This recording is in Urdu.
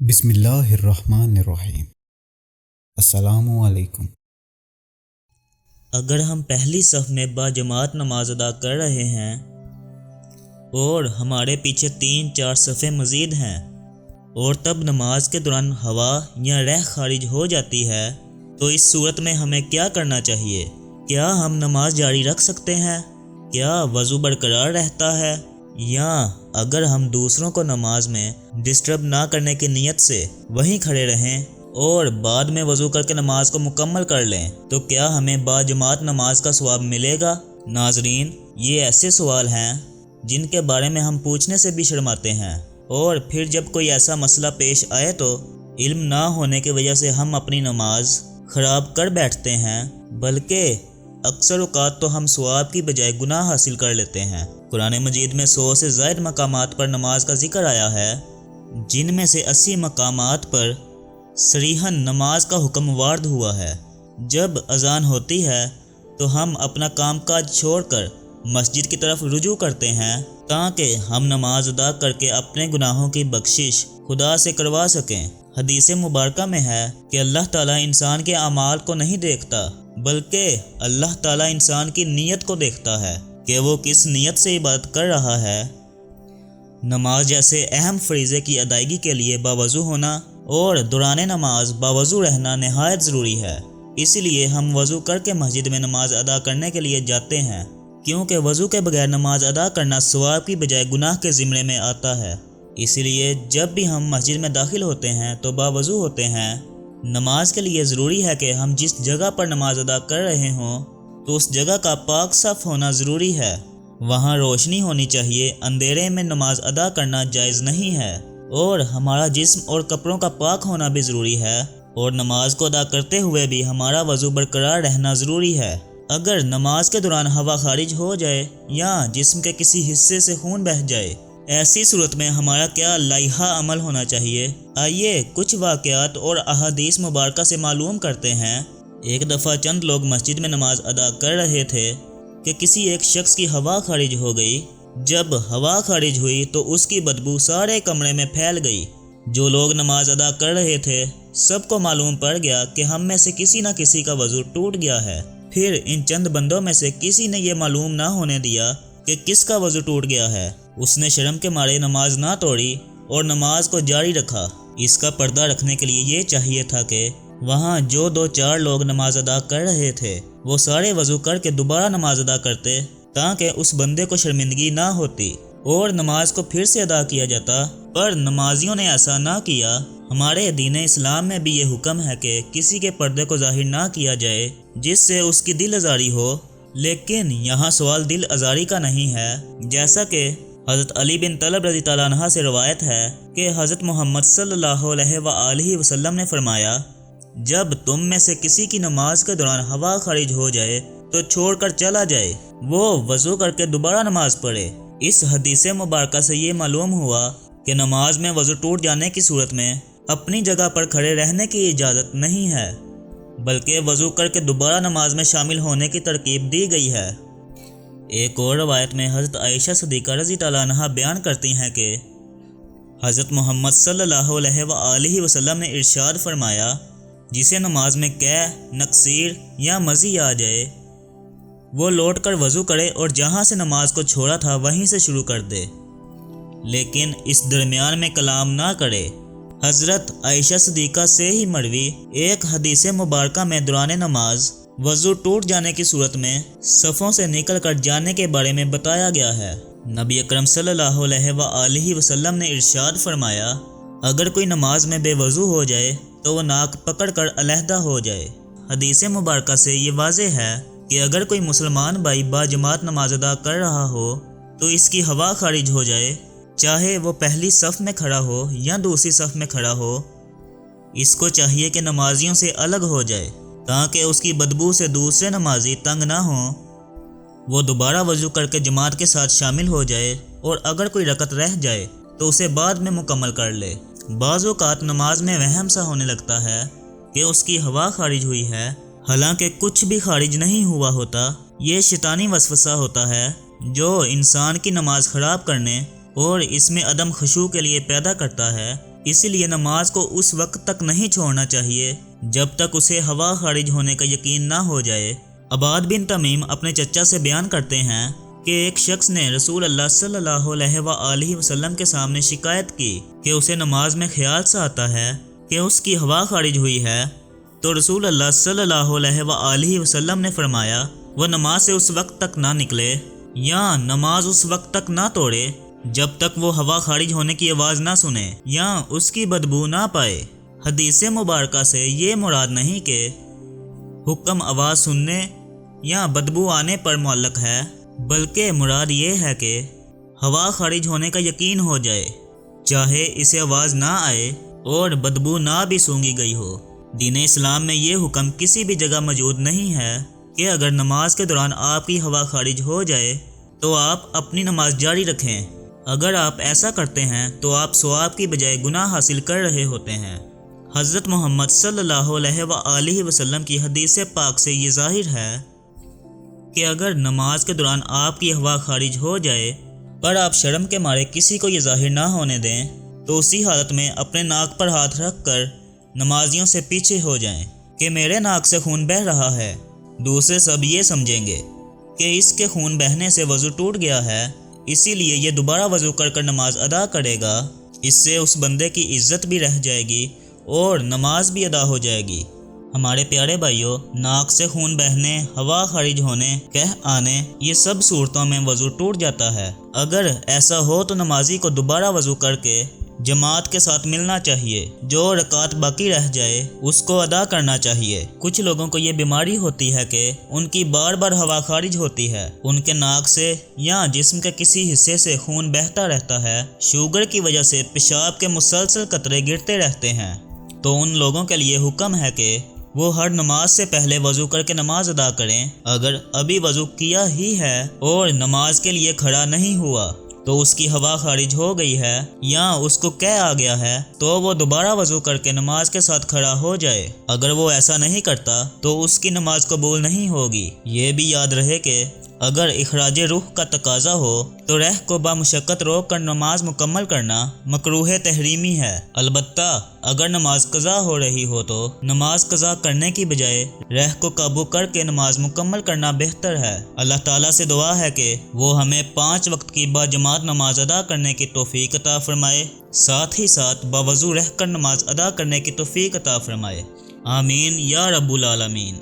بسم اللہ الرحمن الرحیم۔ السلام علیکم۔ اگر ہم پہلی صف میں باجماعت نماز ادا کر رہے ہیں اور ہمارے پیچھے 3-4 صفیں مزید ہیں اور تب نماز کے دوران ہوا یا رہ خارج ہو جاتی ہے تو اس صورت میں ہمیں کیا کرنا چاہیے؟ کیا ہم نماز جاری رکھ سکتے ہیں؟ کیا وضو برقرار رہتا ہے؟ یا اگر ہم دوسروں کو نماز میں ڈسٹرب نہ کرنے کی نیت سے وہیں کھڑے رہیں اور بعد میں وضو کر کے نماز کو مکمل کر لیں تو کیا ہمیں باجماعت نماز کا ثواب ملے گا؟ ناظرین، یہ ایسے سوال ہیں جن کے بارے میں ہم پوچھنے سے بھی شرماتے ہیں، اور پھر جب کوئی ایسا مسئلہ پیش آئے تو علم نہ ہونے کی وجہ سے ہم اپنی نماز خراب کر بیٹھتے ہیں، بلکہ اکثر اوقات تو ہم ثواب کی بجائے گناہ حاصل کر لیتے ہیں۔ قرآن مجید میں 100 سے زائد مقامات پر نماز کا ذکر آیا ہے، جن میں سے 80 مقامات پر صریحاً نماز کا حکم وارد ہوا ہے۔ جب اذان ہوتی ہے تو ہم اپنا کام کاج چھوڑ کر مسجد کی طرف رجوع کرتے ہیں تاکہ ہم نماز ادا کر کے اپنے گناہوں کی بخشش خدا سے کروا سکیں۔ حدیث مبارکہ میں ہے کہ اللہ تعالیٰ انسان کے اعمال کو نہیں دیکھتا، بلکہ اللہ تعالیٰ انسان کی نیت کو دیکھتا ہے کہ وہ کس نیت سے عبادت کر رہا ہے۔ نماز جیسے اہم فریضے کی ادائیگی کے لیے باوضو ہونا اور دوران نماز باوضو رہنا نہایت ضروری ہے۔ اسی لیے ہم وضو کر کے مسجد میں نماز ادا کرنے کے لیے جاتے ہیں، کیونکہ وضو کے بغیر نماز ادا کرنا ثواب کی بجائے گناہ کے زمرے میں آتا ہے۔ اسی لیے جب بھی ہم مسجد میں داخل ہوتے ہیں تو باوضو ہوتے ہیں۔ نماز کے لیے ضروری ہے کہ ہم جس جگہ پر نماز ادا کر رہے ہوں تو اس جگہ کا پاک صاف ہونا ضروری ہے۔ وہاں روشنی ہونی چاہیے، اندھیرے میں نماز ادا کرنا جائز نہیں ہے، اور ہمارا جسم اور کپڑوں کا پاک ہونا بھی ضروری ہے، اور نماز کو ادا کرتے ہوئے بھی ہمارا وضو برقرار رہنا ضروری ہے۔ اگر نماز کے دوران ہوا خارج ہو جائے یا جسم کے کسی حصے سے خون بہہ جائے، ایسی صورت میں ہمارا کیا لائحہ عمل ہونا چاہیے؟ آئیے کچھ واقعات اور احادیث مبارکہ سے معلوم کرتے ہیں۔ ایک دفعہ چند لوگ مسجد میں نماز ادا کر رہے تھے کہ کسی ایک شخص کی ہوا خارج ہو گئی۔ جب ہوا خارج ہوئی تو اس کی بدبو سارے کمرے میں پھیل گئی۔ جو لوگ نماز ادا کر رہے تھے سب کو معلوم پڑ گیا کہ ہم میں سے کسی نہ کسی کا وضو ٹوٹ گیا ہے۔ پھر ان چند بندوں میں سے کسی نے یہ معلوم نہ ہونے دیا کہ کس کا وضو ٹوٹ گیا ہے۔ اس نے شرم کے مارے نماز نہ توڑی اور نماز کو جاری رکھا۔ اس کا پردہ رکھنے کے لیے یہ چاہیے تھا کہ وہاں جو 2-4 لوگ نماز ادا کر رہے تھے وہ سارے وضو کر کے دوبارہ نماز ادا کرتے تاکہ اس بندے کو شرمندگی نہ ہوتی اور نماز کو پھر سے ادا کیا جاتا، پر نمازیوں نے ایسا نہ کیا۔ ہمارے دین اسلام میں بھی یہ حکم ہے کہ کسی کے پردے کو ظاہر نہ کیا جائے جس سے اس کی دل آزاری ہو، لیکن یہاں سوال دل آزاری کا نہیں ہے۔ جیسا کہ حضرت علی بن طلب رضی اللہ عنہ سے روایت ہے کہ حضرت محمد صلی اللہ علیہ وآلہ وسلم نے فرمایا، جب تم میں سے کسی کی نماز کے دوران ہوا خارج ہو جائے تو چھوڑ کر چلا جائے، وہ وضو کر کے دوبارہ نماز پڑھے۔ اس حدیث مبارکہ سے یہ معلوم ہوا کہ نماز میں وضو ٹوٹ جانے کی صورت میں اپنی جگہ پر کھڑے رہنے کی اجازت نہیں ہے، بلکہ وضو کر کے دوبارہ نماز میں شامل ہونے کی ترغیب دی گئی ہے۔ ایک اور روایت میں حضرت عائشہ صدیقہ رضی اللہ عنہا بیان کرتی ہیں کہ حضرت محمد صلی اللہ علیہ وآلہ وسلم نے ارشاد فرمایا، جسے نماز میں نقصیر یا مزی آ جائے وہ لوٹ کر وضو کرے اور جہاں سے نماز کو چھوڑا تھا وہیں سے شروع کر دے، لیکن اس درمیان میں کلام نہ کرے۔ حضرت عائشہ صدیقہ سے ہی مروی ایک حدیث مبارکہ میں دوران نماز وضو ٹوٹ جانے کی صورت میں صفوں سے نکل کر جانے کے بارے میں بتایا گیا ہے۔ نبی اکرم صلی اللہ علیہ وآلہ وسلم نے ارشاد فرمایا، اگر کوئی نماز میں بے وضو ہو جائے تو وہ ناک پکڑ کر علیحدہ ہو جائے۔ حدیث مبارکہ سے یہ واضح ہے کہ اگر کوئی مسلمان بھائی باجماعت نماز ادا کر رہا ہو تو اس کی ہوا خارج ہو جائے، چاہے وہ پہلی صف میں کھڑا ہو یا دوسری صف میں کھڑا ہو، اس کو چاہیے کہ نمازیوں سے الگ ہو جائے تاکہ اس کی بدبو سے دوسرے نمازی تنگ نہ ہوں۔ وہ دوبارہ وضو کر کے جماعت کے ساتھ شامل ہو جائے، اور اگر کوئی رکعت رہ جائے تو اسے بعد میں مکمل کر لے۔ بعض اوقات نماز میں وہم سا ہونے لگتا ہے کہ اس کی ہوا خارج ہوئی ہے، حالانکہ کچھ بھی خارج نہیں ہوا ہوتا۔ یہ شیطانی وسوسہ ہوتا ہے جو انسان کی نماز خراب کرنے اور اس میں عدم خشوع کے لیے پیدا کرتا ہے اس لیے نماز کو اس وقت تک نہیں چھوڑنا چاہیے جب تک اسے ہوا خارج ہونے کا یقین نہ ہو جائے۔ عباد بن تمیم اپنے چچا سے بیان کرتے ہیں کہ ایک شخص نے رسول اللہ صلی اللہ علیہ وآلہ وسلم کے سامنے شکایت کی کہ اسے نماز میں خیال سا آتا ہے کہ اس کی ہوا خارج ہوئی ہے، تو رسول اللہ صلی اللہ علیہ وآلہ وسلم نے فرمایا وہ نماز سے اس وقت تک نہ نکلے یا نماز اس وقت تک نہ توڑے جب تک وہ ہوا خارج ہونے کی آواز نہ سنے یا اس کی بدبو نہ پائے۔ حدیث مبارکہ سے یہ مراد نہیں کہ حکم آواز سننے یا بدبو آنے پر معلق ہے، بلکہ مراد یہ ہے کہ ہوا خارج ہونے کا یقین ہو جائے، چاہے اسے آواز نہ آئے اور بدبو نہ بھی سونگھی گئی ہو۔ دین اسلام میں یہ حکم کسی بھی جگہ موجود نہیں ہے کہ اگر نماز کے دوران آپ کی ہوا خارج ہو جائے تو آپ اپنی نماز جاری رکھیں۔ اگر آپ ایسا کرتے ہیں تو آپ ثواب کی بجائے گناہ حاصل کر رہے ہوتے ہیں۔ حضرت محمد صلی اللہ علیہ وآلہ وسلم کی حدیث پاک سے یہ ظاہر ہے کہ اگر نماز کے دوران آپ کی ہوا خارج ہو جائے پر آپ شرم کے مارے کسی کو یہ ظاہر نہ ہونے دیں تو اسی حالت میں اپنے ناک پر ہاتھ رکھ کر نمازیوں سے پیچھے ہو جائیں کہ میرے ناک سے خون بہہ رہا ہے۔ دوسرے سب یہ سمجھیں گے کہ اس کے خون بہنے سے وضو ٹوٹ گیا ہے، اسی لیے یہ دوبارہ وضو کر کر نماز ادا کرے گا۔ اس سے اس بندے کی عزت بھی رہ جائے گی اور نماز بھی ادا ہو جائے گی۔ ہمارے پیارے بھائیوں، ناک سے خون بہنے، ہوا خارج ہونے، قح آنے، یہ سب صورتوں میں وضو ٹوٹ جاتا ہے۔ اگر ایسا ہو تو نمازی کو دوبارہ وضو کر کے جماعت کے ساتھ ملنا چاہیے، جو رکعت باقی رہ جائے اس کو ادا کرنا چاہیے۔ کچھ لوگوں کو یہ بیماری ہوتی ہے کہ ان کی بار بار ہوا خارج ہوتی ہے، ان کے ناک سے یا جسم کے کسی حصے سے خون بہتا رہتا ہے، شوگر کی وجہ سے پیشاب کے مسلسل قطرے گرتے رہتے ہیں، تو ان لوگوں کے لیے حکم ہے کہ وہ ہر نماز سے پہلے وضو کر کے نماز ادا کریں۔ اگر ابھی وضو کیا ہی ہے اور نماز کے لیے کھڑا نہیں ہوا تو اس کی ہوا خارج ہو گئی ہے یا اس کو قح آ گیا ہے تو وہ دوبارہ وضو کر کے نماز کے ساتھ کھڑا ہو جائے۔ اگر وہ ایسا نہیں کرتا تو اس کی نماز قبول نہیں ہوگی۔ یہ بھی یاد رہے کہ اگر اخراج روح کا تقاضا ہو تو رہ کو بامشقت روک کر نماز مکمل کرنا مکروہ تحریمی ہے۔ البتہ اگر نماز قضا ہو رہی ہو تو نماز قضا کرنے کی بجائے رہ کو قابو کر کے نماز مکمل کرنا بہتر ہے۔ اللہ تعالیٰ سے دعا ہے کہ وہ ہمیں 5 وقت کی باجماعت نماز ادا کرنے کی توفیق عطا فرمائے، ساتھ ہی ساتھ باوضو رہ کر نماز ادا کرنے کی توفیق عطا فرمائے۔ آمین یا رب العالمین۔